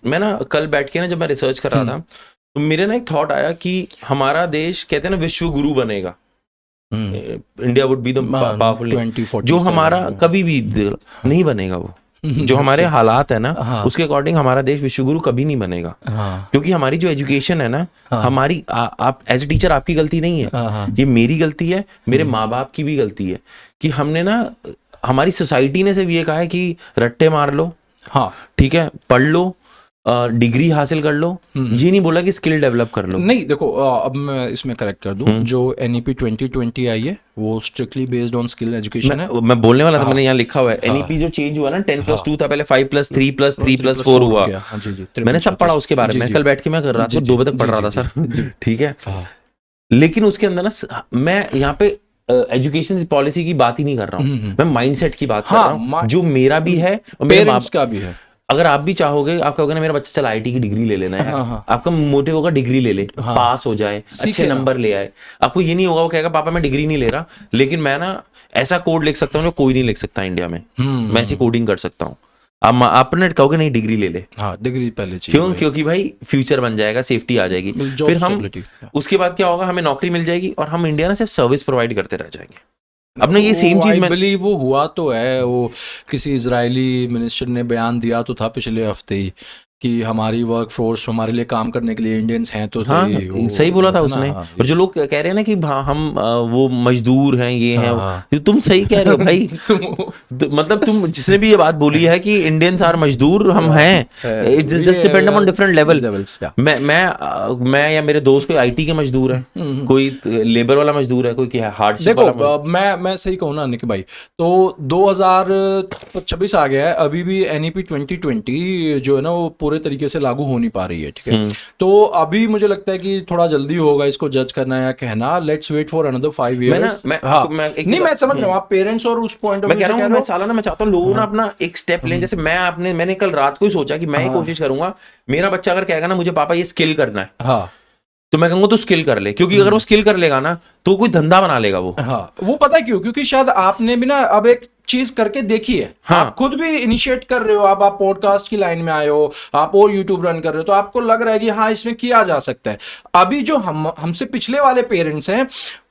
मैं ना कल बैठ के ना जब मैं रिसर्च कर रहा था तो मेरे ना एक थॉट आया कि हमारा देश कहते हैं ना विश्व गुरु बनेगा, India would be the powerful, 2047 जो हमारा कभी भी नहीं बनेगा वो जो हमारे हालात है ना उसके अकॉर्डिंग हमारा देश विश्वगुरु कभी नहीं बनेगा। क्योंकि हमारी जो एजुकेशन है ना हमारी आप एज ए टीचर आपकी गलती नहीं है, ये मेरी गलती है, मेरे माँ बाप की भी गलती है कि हमने ना हमारी सोसाइटी ने सिर्फ ये कहा है कि रट्टे मार लो, हाँ ठीक है, पढ़ लो, डिग्री हासिल कर लो, ये नहीं बोला कि स्किल डेवलप कर लो। नहीं देखो, अब मैं इसमें करेक्ट कर दूं, जो NEP 2020 आई है वो strictly based on skill education है। मैं बोलने वाला था, मैंने यहाँ लिखा हुआ है NEP जो चेंज हुआ ना 10+2 था, पहले 5+3+3+4 हुआ। मैंने सब पढ़ा उसके बारे में, कल बैठ के मैं कर रहा था, 2 बजे तक पढ़ रहा था सर, ठीक है। लेकिन उसके अंदर ना मैं यहाँ पे एजुकेशन पॉलिसी की बात ही नहीं कर रहा हूँ, मैं माइंडसेट की बात कर रहा हूँ, जो मेरा भी है और मेरे पेरेंट्स का भी है। अगर आप भी चाहोगे, आप कहोगे ना मेरा बच्चा चल IIT की डिग्री ले लेना है, आपका मोटिव होगा डिग्री ले ले, पास हो जाए, अच्छे नंबर ले आए। आपको ये नहीं होगा वो कहेगा पापा मैं डिग्री नहीं ले रहा, लेकिन मैं ना ऐसा कोड लिख सकता हूँ जो कोई नहीं लिख सकता इंडिया में, मैं ऐसी कोडिंग कर सकता हूँ। आप अपने कहोगे नहीं डिग्री ले ले, हाँ डिग्री पहले चाहिए। क्यों? क्योंकि भाई फ्यूचर बन जाएगा, सेफ्टी आ जाएगी, फिर हम उसके बाद क्या होगा, हमें नौकरी मिल जाएगी और हम इंडिया ना सिर्फ सर्विस प्रोवाइड करते रह जाएंगे। अपने ये सेम चीज में बिलीव वो हुआ तो है, वो किसी इजरायली मिनिस्टर ने बयान दिया तो था पिछले हफ्ते ही कि हमारी वर्क फोर्स हमारे लिए काम करने के लिए इंडियंस हैं, तो हाँ, सही बोला था उसने। और जो लोग कह रहे हैं ना कि हम वो मजदूर हैं, ये हैं, तुम सही कह रहे हो भाई। मतलब तुम जिसने भी ये बात बोली है कि इंडियंस आर मजदूर, हम हैं, it's just depend on different levels. मैं या मेरे दोस्त कोई IT के मजदूर है, कोई लेबर वाला मजदूर है, कोई हार्डशिप वाला। देखो मैं सही कहूँ ना निक भाई, तो 2026 आ गया है, अभी भी NEP 2020 जो है ना वो पूरे तरीके से लागू हो नहीं पा रही है, ठीक है। तो अभी मुझे लगता है कि थोड़ा जल्दी होगा इसको जज करना या कहना, let's wait for another 5 years। मैं समझ रहा हूँ आप पेरेंट्स और उस पॉइंट ऑफ व्यू से कह रहे हो। साला मैं चाहता हूँ लोगों ना अपना एक स्टेप लें, जैसे मैंने कल रात को ही सोचा कि मैं कोशिश करूंगा, मेरा बच्चा अगर कहेगा ना मुझे पापा ये स्किल करना है, तो मैं कहूंगा तो स्किल कर ले, क्योंकि अगर वो स्किल कर लेगा ना तो कोई धंधा बना लेगा वो। वो पता है क्यों? क्योंकि शायद आपने भी ना अब एक चीज करके देखी है, आप खुद भी इनिशिएट कर रहे हो, आप पॉडकास्ट की लाइन में आए हो, आप और यूट्यूब रन कर रहे हो, तो आपको लग रहा है कि हाँ इसमें किया जा सकता है। अभी जो हमसे पिछले वाले पेरेंट्स हैं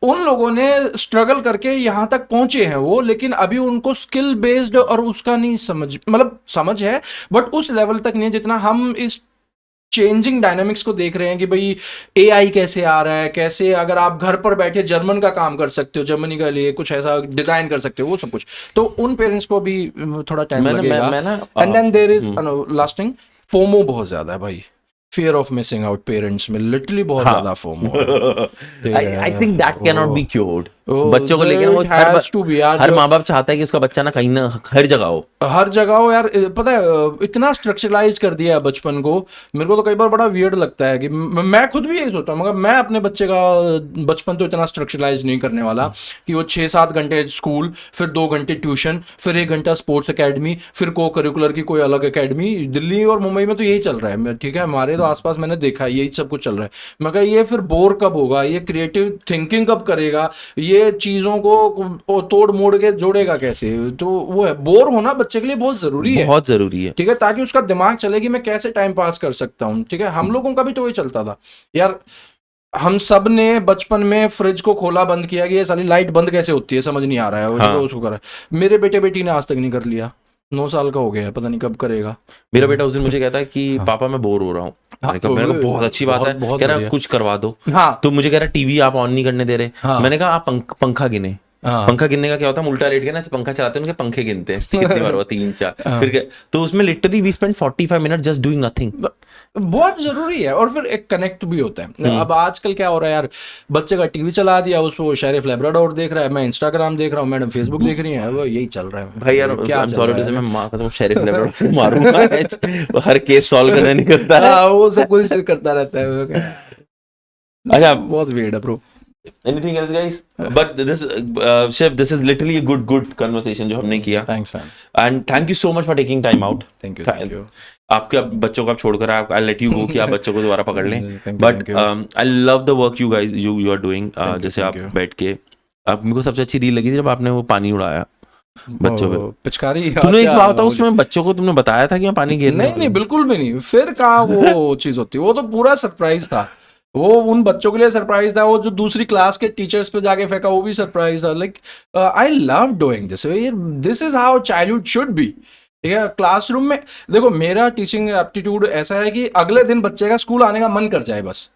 उन लोगों ने स्ट्रगल करके यहां तक पहुंचे हैं वो, लेकिन अभी उनको स्किल बेस्ड और उसका नहीं समझ है, बट उस लेवल तक नहीं है जितना हम इस चेंजिंग डायनामिक्स को देख रहे हैं कि भाई AI कैसे आ रहा है, कैसे अगर आप घर पर बैठे जर्मन का काम कर सकते हो, जर्मनी के लिए कुछ ऐसा डिजाइन कर सकते हो, वो सब कुछ, तो उन पेरेंट्स को भी थोड़ा टाइम लगेगा। And then there is lasting FOMO बहुत ज्यादा है भाई, fear of missing out parents में लिटरली बहुत ज्यादा फोमो है। I think that can not be cured बच्चों को, लेकिन वो हर माँ बाप चाहता है कि उसका बच्चा ना कहीं ना हर जगह हो यार। पता है इतना स्ट्रक्चरलाइज कर दिया है बचपन को, मेरे को तो कई बार बड़ा वियर्ड लगता है कि मैं खुद भी यही सोचता हूँ, मगर मैं अपने बच्चे का बचपन तो इतना स्ट्रक्चरलाइज नहीं करने वाला कि वो 6-7 घंटे स्कूल, फिर 2 घंटे ट्यूशन, फिर 1 घंटा स्पोर्ट्स अकेडमी, फिर को करिकुलर की कोई अलग अकेडमी। दिल्ली और मुंबई में तो यही चल रहा है, ठीक है, हमारे तो आसपास मैंने देखा यही सब कुछ चल रहा है। मगर ये फिर बोर कब होगा, ये क्रिएटिव थिंकिंग कब करेगा, ये चीजों को तोड़ मोड़ के जोड़ेगा कैसे? तो वो है, बोर होना बच्चे के लिए बहुत जरूरी है, ठीक है, ताकि उसका दिमाग चले कि मैं कैसे टाइम पास कर सकता हूँ, ठीक है। हम लोगों का भी तो वही चलता था यार, हम सब ने बचपन में फ्रिज को खोला बंद किया कि ये साली लाइट बंद कैसे होती है, समझ नहीं आ रहा है, उसको कर रहा है। मेरे बेटे बेटी ने आज तक नहीं कर लिया, 9 साल का हो गया है, पता नहीं कब करेगा। मेरा बेटा उस दिन मुझे कहता है कि पापा मैं बोर हो रहा हूँ, मैंने कहा बहुत अच्छी बात है, कह रहा कुछ करवा दो, तो मुझे कह रहा टीवी आप ऑन नहीं करने दे रहे, मैंने कहा आप पंखा गिने। पंखा गिनने का क्या होता है, उल्टा लेट के ना पंखा चलाते हैं, उनके पंखे गिनते हैं कितनी बार हुआ, 3-4, फिर क्या, तो उसमें literally we spend 45 minute just doing nothing. बहुत जरूरी है, और फिर एक कनेक्ट भी होता है। अब आजकल क्या हो रहा है यार, बच्चे का टीवी चला दिया, उसको शेरिफ लैब्राडोर देख रहा है, मैं इंस्टाग्राम देख रहा हूँ, मैडम फेसबुक देख रही है, वो यही चल रहा है भाई यार। क्या मैं माँ कसम शेरिफ लैब्राडोर मारूंगा, हर केस सॉल्व करने निकलता है, वो सब कुछ करता रहता है। अच्छा बहुत weird है bro. Anything else guys? But this Shiv, this is literally a good conversation जो हमने किया. Thanks man. And thank you so much for taking time out. Thank you. आपके बच्चों को आप छोड़कर I'll let you go कि आप बच्चों को दोबारा पकड़ लें. But I love the work you are doing. जैसे आप बैठ के, आप मेरे को सबसे अच्छी रील लगी थी जब आपने वो पानी उड़ाया. बच्चों पे पिचकारी। तूने एक बात बताओ, उसमें बच्चों को तुमने बताया था कि मैं पानी गिरने नहीं बिल्कुल भी नहीं, फिर कहाँ वो चीज होती है, वो तो पूरा सरप्राइज था, वो उन बच्चों के लिए सरप्राइज था, वो जो दूसरी क्लास के टीचर्स पे जाके फेंका वो भी सरप्राइज था। Like I love doing this, this is how childhood should be. ठीक है, क्लासरूम में देखो मेरा टीचिंग एप्टीट्यूड ऐसा है कि अगले दिन बच्चे का स्कूल आने का मन कर जाए बस,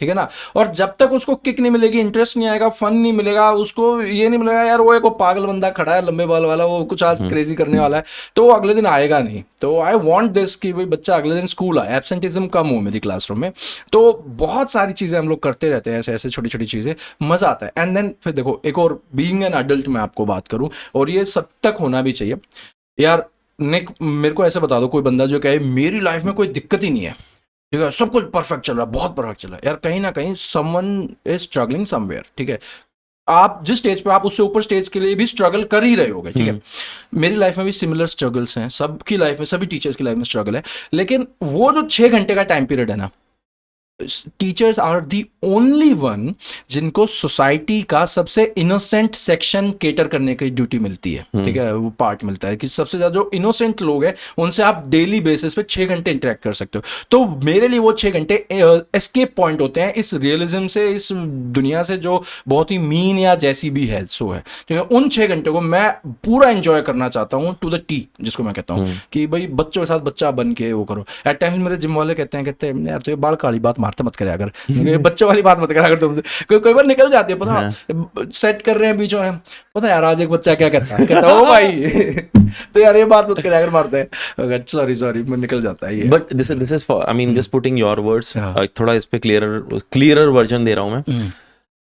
ठीक है ना। और जब तक उसको किक नहीं मिलेगी, इंटरेस्ट नहीं आएगा, फन नहीं मिलेगा, उसको ये नहीं मिलेगा यार वो एक पागल बंदा खड़ा है लंबे बाल वाला, वो कुछ आज क्रेजी करने वाला है, तो वो अगले दिन आएगा नहीं। तो आई वांट दिस कि भाई बच्चा अगले दिन स्कूल आए, एब्सेंटिज्म कम हो मेरी क्लासरूम में। तो बहुत सारी चीज़ें हम लोग करते रहते हैं, ऐसे ऐसे छोटी छोटी चीज़ें, मज़ा आता है। एंड देन फिर देखो एक और, बीइंग एन अडल्ट मैं आपको बात करूँ, और ये सब तक होना भी चाहिए यार। निक मेरे को ऐसे बता दो कोई बंदा जो कहे मेरी लाइफ में कोई दिक्कत ही नहीं है, ठीक है, सब कुछ परफेक्ट चल रहा है, बहुत परफेक्ट चल रहा है, यार कहीं ना कहीं समवन इज स्ट्रगलिंग समवेयर। ठीक है, आप जिस स्टेज पे, आप उससे ऊपर स्टेज के लिए भी स्ट्रगल कर ही रहे होगे। ठीक है, मेरी लाइफ में भी सिमिलर स्ट्रगल्स हैं, सबकी लाइफ में, सभी टीचर्स की लाइफ में स्ट्रगल है। लेकिन वो जो 6 घंटे का टाइम पीरियड है ना, teachers are the only one जिनको सोसाइटी का सबसे इनोसेंट सेक्शन केटर करने की ड्यूटी मिलती है। ठीक है, वो पार्ट मिलता है कि सबसे ज्यादा जो इनोसेंट लोग हैं उनसे आप डेली बेसिस पे 6 घंटे इंटरेक्ट कर सकते हो। तो मेरे लिए वो 6 घंटे एस्केप पॉइंट होते हैं इस रियलिज्म से, इस दुनिया से जो बहुत ही मीन या जैसी भी है सो है। ठीक है, उन 6 घंटे को मैं पूरा एंजॉय करना चाहता हूँ टू द टी, जिसको मैं कहता हूँ कि भाई बच्चों के साथ बच्चा बन के वो करो। एट टाइम्स मेरे जिम वाले कहते हैं यार तो ये बाल काली बात मारते मत करे, अगर बच्चों वाली बात मत करा अगर तुमसे, कोई बार निकल जाती है, पता सेट कर रहे हैं बीच में, पता यार आज एक बच्चा क्या कहता है, कहता ओ भाई तो यार ये बात मत करे अगर मारते हैं, सॉरी मैं निकल जाता है ये। But this is I mean just putting your words, थोड़ा इस पे क्लियरर वर्जन दे रहा हूँ मैं।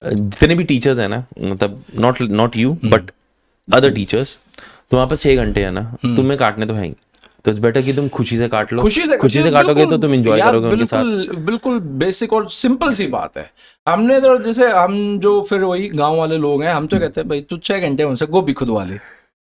जितने भी टीचर्स हैं ना, मतलब not you but other teachers, तो वहाँ पर 6 घंटे है ना, तुम्हें काटने तो है ही, तो इट्स बेटर कि तुम खुशी से काट लो, खुशी से काटोगे तो तुम एंजॉय करोगे उनके साथ। बिल्कुल बेसिक और सिंपल सी बात है। हमने तो जैसे हम जो फिर वही गांव वाले लोग हैं, हम तो कहते हैं भाई तू 6 घंटे उनसे गोभी खुदवा ले।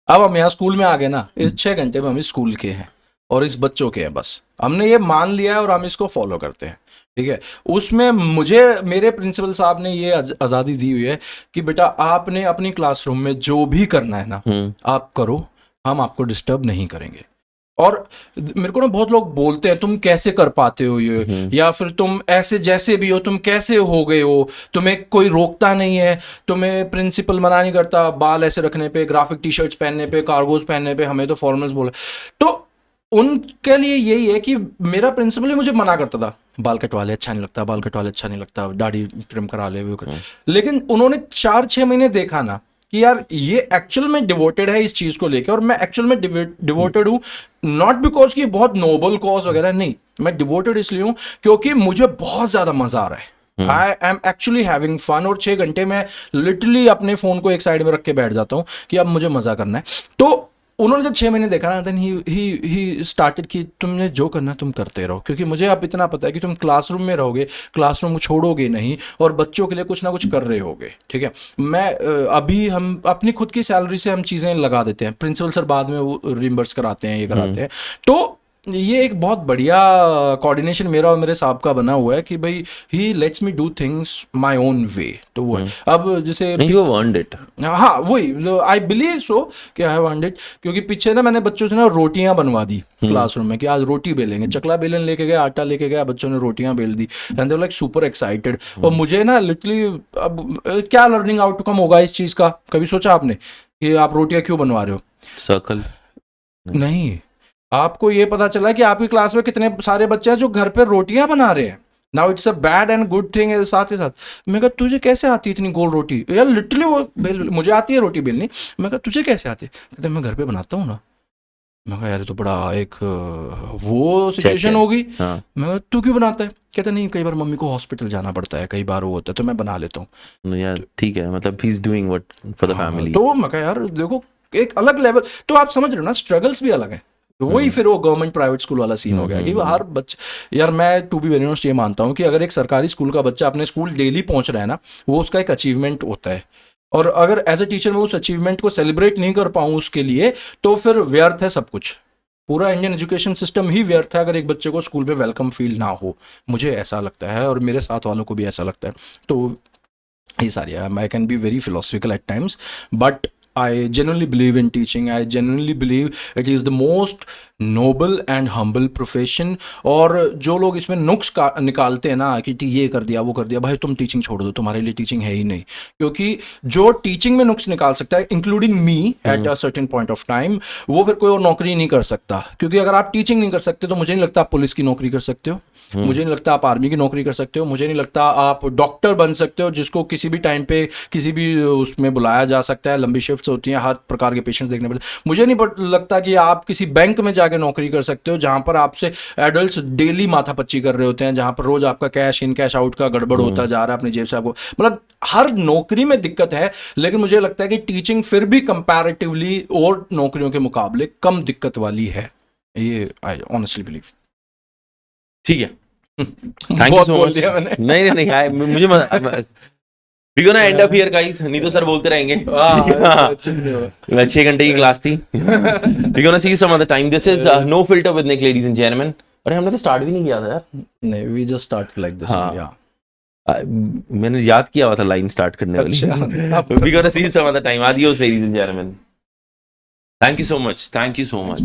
अब हम यहाँ स्कूल में आ गए ना, इस 6 घंटे में हम इस स्कूल के हैं और इस बच्चों के हैं, बस हमने ये मान लिया है और हम इसको फॉलो करते हैं। ठीक है, उसमें मुझे मेरे प्रिंसिपल साहब ने ये आज़ादी दी हुई है कि बेटा आपने अपनी क्लासरूम में जो भी करना है ना आप करो, हम आपको डिस्टर्ब नहीं करेंगे। और मेरे को ना बहुत लोग बोलते हैं तुम कैसे कर पाते हो ये, या फिर तुम ऐसे जैसे भी हो तुम कैसे हो गए हो, तुम्हें कोई रोकता नहीं है, तुम्हें प्रिंसिपल मना नहीं करता बाल ऐसे रखने पे, ग्राफिक टी शर्ट्स पहनने पे, कार्गोज पहनने पे, हमें तो फॉर्मल्स बोले। तो उनके लिए यही है कि मेरा प्रिंसिपल ही मुझे मना करता था, बाल कटवा ले अच्छा नहीं लगता, बाल कटवा ले अच्छा नहीं लगता, दाढ़ी ट्रिम करा ले। लेकिन उन्होंने 4-6 महीने देखा ना कि यार ये एक्चुअल में डिवोटेड है इस चीज को लेकर, और मैं एक्चुअल में डिवोटेड हूँ, नॉट बिकॉज कि बहुत नोबल कॉज वगैरह, नहीं, मैं डिवोटेड इसलिए हूँ क्योंकि मुझे बहुत ज्यादा मजा आ रहा है। I am actually having fun, और 6 घंटे में लिटरली अपने फोन को एक साइड में रख के बैठ जाता हूँ कि अब मुझे मजा करना है। तो उन्होंने जब 6 महीने देखा ना, देन ही स्टार्टेड कि तुमने जो करना तुम करते रहो, क्योंकि मुझे अब इतना पता है कि तुम क्लासरूम में रहोगे, क्लासरूम को छोड़ोगे नहीं, और बच्चों के लिए कुछ ना कुछ कर रहे होगे। ठीक है, मैं अभी हम अपनी खुद की सैलरी से हम चीज़ें लगा देते हैं, प्रिंसिपल सर बाद में वो रिम्बर्स कराते हैं, ये कराते हैं। तो ये एक बहुत बढ़िया कोऑर्डिनेशन मेरा और मेरे साहब का बना हुआ है कि भाई ही let's me do things my own way. तो वो है अब जैसे यू हैव अर्नड इट। हाँ वही, आई बिलीव सो कि आई हैव अर्नड इट, क्योंकि पीछे ना मैंने बच्चों से ना रोटियां बनवा दी क्लासरूम में कि आज रोटी बेलेंगे, चकला बेलन लेके गया, आटा लेके गया, बच्चों ने रोटियां बेल दी, and they were like super excited. और मुझे ना लिटरली अब क्या लर्निंग आउटकम होगा इस चीज का, कभी सोचा आपने कि आप रोटियां क्यों बनवा रहे हो? सर्कल नहीं, आपको ये पता चला कि आपकी क्लास में कितने सारे बच्चे हैं जो घर पे रोटियां बना रहे हैं। Now it's a bad and good thing है साथ ही साथ। मैं कहा तुझे कैसे आती है इतनी गोल रोटी? यार लिटरली वो मुझे आती है रोटी बेलनी। मैं कहा तुझे कैसे आती है? कहते मैं घर पे बनाता हूँ ना। मैं कहा यार तो बड़ा एक वो सिचुएशन होगी। मैं कहा तू क्यों बनाता है? कहते नहीं कई बार मम्मी को हॉस्पिटल जाना पड़ता है, कई बार वो होता है तो मैं बना लेता हूँ। यार ठीक है, मतलब he is doing what for the family. तो मैं कहा यार देखो एक अलग लेवल, तो आप समझ रहे हो ना, स्ट्रगल्स भी अलग है। वही फिर वो गवर्नमेंट प्राइवेट स्कूल वाला सीन हो गया कि हर बच्चे, यार मैं टू बी वेरी ऑनेस्ट ये मानता हूँ कि अगर एक सरकारी स्कूल का बच्चा अपने स्कूल डेली पहुंच रहा है ना, वो उसका एक अचीवमेंट होता है। और अगर एज ए टीचर मैं उस अचीवमेंट को सेलिब्रेट नहीं कर पाऊँ उसके लिए, तो फिर व्यर्थ है सब कुछ। पूरा इंडियन एजुकेशन सिस्टम ही व्यर्थ है अगर एक बच्चे को स्कूल पे वेलकम फील ना हो। मुझे ऐसा लगता है और मेरे साथ वालों को भी ऐसा लगता है। तो ये सारी I can be very philosophical at times, but I genuinely believe in teaching. I genuinely believe it is the most noble and humble profession. और जो लोग इसमें नुक्स निकालते हैं ना कि ये कर दिया वो कर दिया, भाई तुम टीचिंग छोड़ दो, तुम्हारे लिए टीचिंग है ही नहीं। क्योंकि जो टीचिंग में नुक्स निकाल सकता है, including me at a certain point of time, वो फिर कोई और नौकरी नहीं कर सकता। क्योंकि अगर आप टीचिंग नहीं कर सकते तो मुझे नहीं लगता आप पुलिस की नौकरी कर सकते हो, मुझे नहीं लगता आप आर्मी की नौकरी कर सकते हो, मुझे नहीं लगता आप डॉक्टर बन सकते हो जिसको किसी भी टाइम पे किसी भी उसमें बुलाया जा सकता है, लंबी शिफ्ट्स होती हैं, हर प्रकार के पेशेंट्स देखने पड़ते हैं। मुझे नहीं लगता कि आप किसी बैंक में जाके नौकरी कर सकते हो जहां पर आपसे एडल्ट्स डेली माथापच्ची कर रहे होते हैं, जहां पर रोज आपका कैश इन कैश आउट का गड़बड़ होता जा रहा है अपनी जेब से आपको। मतलब हर नौकरी में दिक्कत है, लेकिन मुझे लगता है कि टीचिंग फिर भी कंपैरेटिवली और नौकरियों के मुकाबले कम दिक्कत वाली है, ये आई ऑनेस्टली बिलीव। ठीक है, थैंक यू सो मच। नहीं मुझे we gonna end up here guys, नहीं तो सर बोलते रहेंगे। 6 घंटे की क्लास थी। We gonna see you some other time. This is no filter with Nick, ladies and gentleman. अरे हमने तो स्टार्ट भी नहीं किया था यार। नहीं, we just start like this. या मैंने याद किया हुआ था लाइन स्टार्ट करने वाली। We gonna see you some other time. Adios ladies and gentleman, thank you so much, thank you so much.